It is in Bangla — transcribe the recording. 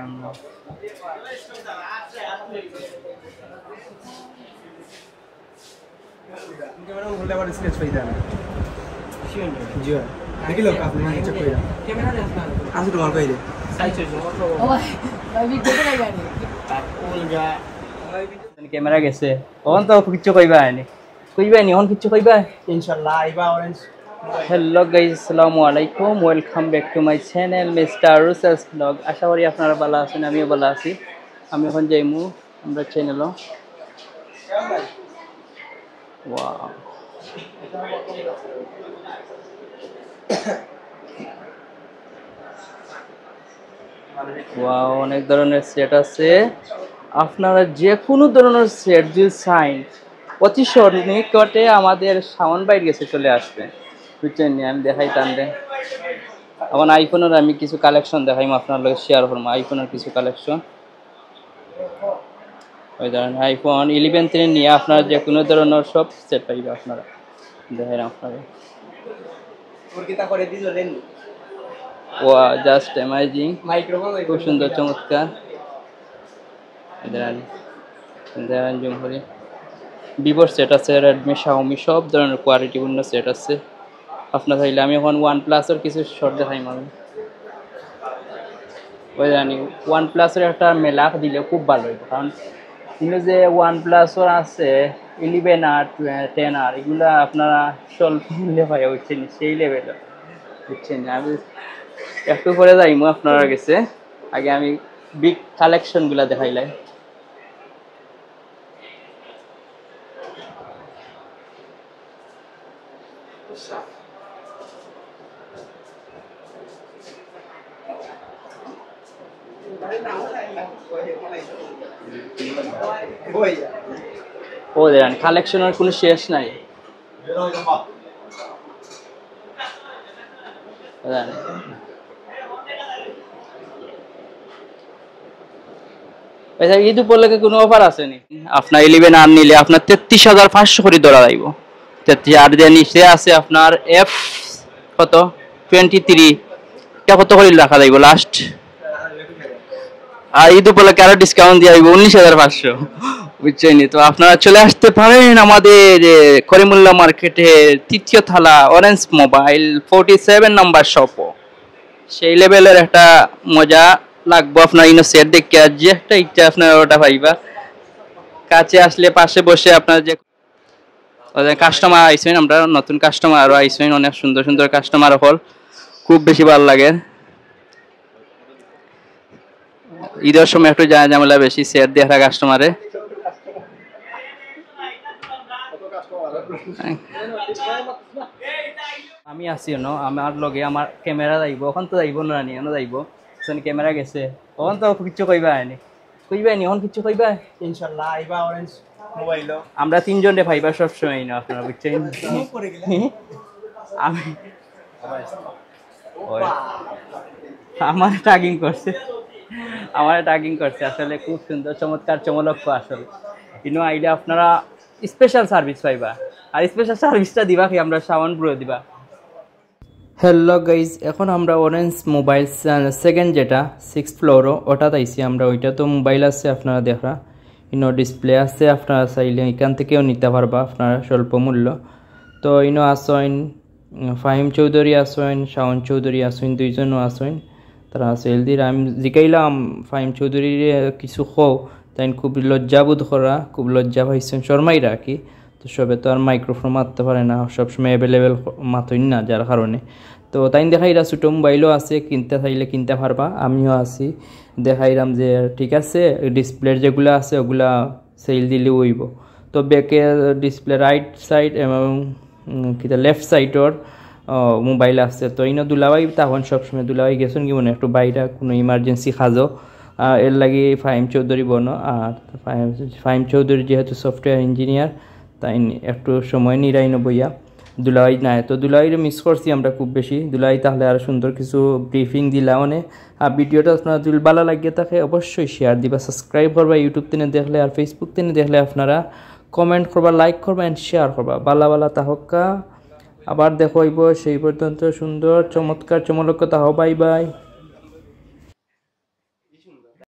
Karimullah. कैमरा में बोलते वाले स्केच फायदा है जी देखिए लोग आपने चेक किया कैमरा दे आज तो मार पाइले साइड से ओए भाई भी देखो ना गानी ताकुल गा कैमरा कैसे कौन तो किच्छु কইবা আনি কইবা নি হন কিচ্ছু কইবা इंशाल्लाह आइबा ऑरेंज হ্যালো গাইস আসসালামু আলাইকুম welcome back to my channel mister রুসাস ব্লগ আশা করি আপনারা ভালো আছেন আমিও ভালো আছি আমি এখন যাইমু আমরা চ্যানেলও ওয়াও ওয়াও অনেক ধরনের সেট আছে আপনারা যে কোনো ধরনের সেট যদি চান অতি সন্নিকটে আমাদের সাউন্ড বাইট গেছে চলে আসবে বুঝছেন আমি দেখাই টানলে এখন আইফোনের আমি কিছু কালেকশন দেখাইম আপনার লগে শেয়ার করবো আইফোনের কিছু কালেকশন ওই ধরেন আইফোন 11 থেকে নিয়ে আপনারা যে কোনো ধরনের সব সেট পাইবে আপনারা দেখাই আপনারা ওয়া জাস্ট অ্যামেজিং মাইক্রোফোন খুব সুন্দর চমৎকার দেখান জুম করে ভিভোর সেট আছে রেডমি শাওমি সব ধরনের কোয়ালিটিপূর্ণ সেট আছে আপনার চাইলে আমি এখন OnePlus-এর কিছু শর্ট দেখাইম আমি ওই জানি OnePlus-এর একটা মেলাক দিলে খুব ভালো হবে কারণ কিন্তু যে OnePlus-এর আছে 11R 10R এগুলো আপনারা স্বল্প মূল্যে পাই হচ্ছে সেই লেভেলের বুঝছেন আমি একটু পরে যাইমু আপনারা কাছে আগে আমি বিগ কালেকশনগুলো দেখাইলাই ও দেখেন কালেকশনের কোনো শেষ নাই ঈদ উপলক্ষে কোনো অফার আছে নি আপনার 11R নিলে আপনার 33,500 করে ধরা যাইব 33 আর যে নিচে আছে আপনার এফ কত 23 এটা কত করে রাখা যাইব লাস্ট আর ঈদ উপলক্ষে আরো ডিসকাউন্ট দিয়ে যাইব 19,500 বুঝছেন তো আপনারা চলে আসতে পারেন আমাদের করিমুল্লাহ মার্কেটে তৃতীয় থালা অরেঞ্জ মোবাইল 47 নাম্বার শপ সেই লেভেলের একটা মজা লাগবে আপনার ইনো সেট দেখে যে একটা ইচ্ছা আপনার ওটা পাইবা কাছে আসলে পাশে বসে আপনার যে কাস্টমার আইছেন আমরা নতুন কাস্টমার আরো আইছেন অনেক সুন্দর সুন্দর কাস্টমার হল খুব বেশি ভালো লাগে ঈদের সময় একটু ঝামেলা বেশি সেট দেখা কাস্টমারে আমি আছি আমার লগে আমার ক্যামেরা যাইব এখন তো যাইব না নি যাইব ক্যামেরা গেছে এখন তো কিছু কইবা আনি কইবা নি এখন কিছু কইবা इंशाल्लाह आइबा ऑरेंज मोबाइल আমরা তিনজন রে ভাইবা সব সময় না আপনারা বুঝছেন আমি আমার ট্যাগিং করছে আসলে খুব সুন্দর চমৎকার চমলক্ষ আসলে ইনো আইলে আপনারা স্পেশাল সার্ভিস পাইবা আর স্পেশাল সার্ভিসটা দিবা কি আমরা সাউন্ড প্রো দিবা হ্যালো গাইজ এখন আমরা অরেঞ্জ মোবাইল সেকেন্ড যেটা 6th ফ্লোর ওটা তাইছি আমরা ওইটা তো মোবাইল আছে আপনারা দেখা ইনো ডিসপ্লে আছে আপনারা চাইলে এখান থেকেও নিতে পারবা আপনারা স্বল্প মূল্য তো ইনো আসেন ফাহিম চৌধুরী আসেন শাওন চৌধুরী আসেন দুইজনও আসেন তারা সেলদির আমি জিকাইলাম ফাহিম চৌধুরীর কিছু খো তাই খুব লজ্জাবোধ করা খুব লজ্জা পাইছেন শর্মাই রাখি তো সবে তো আর মাইক্রোফোন মারতে পারে না সবসময় অ্যাভেলেবেল মাতইন না যার কারণে তো তাই দেখাইরা ছোটো মোবাইলও আছে কিনতে চাইলে কিনতে পারবা আমিও আছি দেখাইলাম যে ঠিক আছে ডিসপ্লের যেগুলো আছে ওগুলা সেল দিলে হইব তো ব্যাকে ডিসপ্লে রাইট সাইড এবং কিটা লেফট সাইডর মোবাইল আছে তো ইনো দুলাভাই তখন সবসময় দুলাভাই গেছেন কি মনে একটু বাইরে কোনো ইমার্জেন্সি খাজো এর লাগি ফাহিম চৌধুরী বনো আর ফাহিম চৌধুরী যেহেতু সফটওয়্যার ইঞ্জিনিয়ার তাই একটু সময় নিরাইনো বইয়া দুলাই নাই তো দুলাইরে মিস করছি আমরা খুব বেশি দুলাই তাহলে আর সুন্দর কিছু ব্রিফিং দিলা মানে আর ভিডিওটা আপনারা যদি ভালো লাগিয়ে থাকে অবশ্যই শেয়ার দিবা সাবস্ক্রাইব করবা ইউটিউব থেকে দেখলে আর ফেসবুক থেকে দেখলে আপনারা কমেন্ট করবা লাইক করবা এন্ড শেয়ার করবা ভালো তাহকা আবার দেখো সেই পর্যন্ত সুন্দর চমৎকার চমলক্ষ তাহ বাই বাই।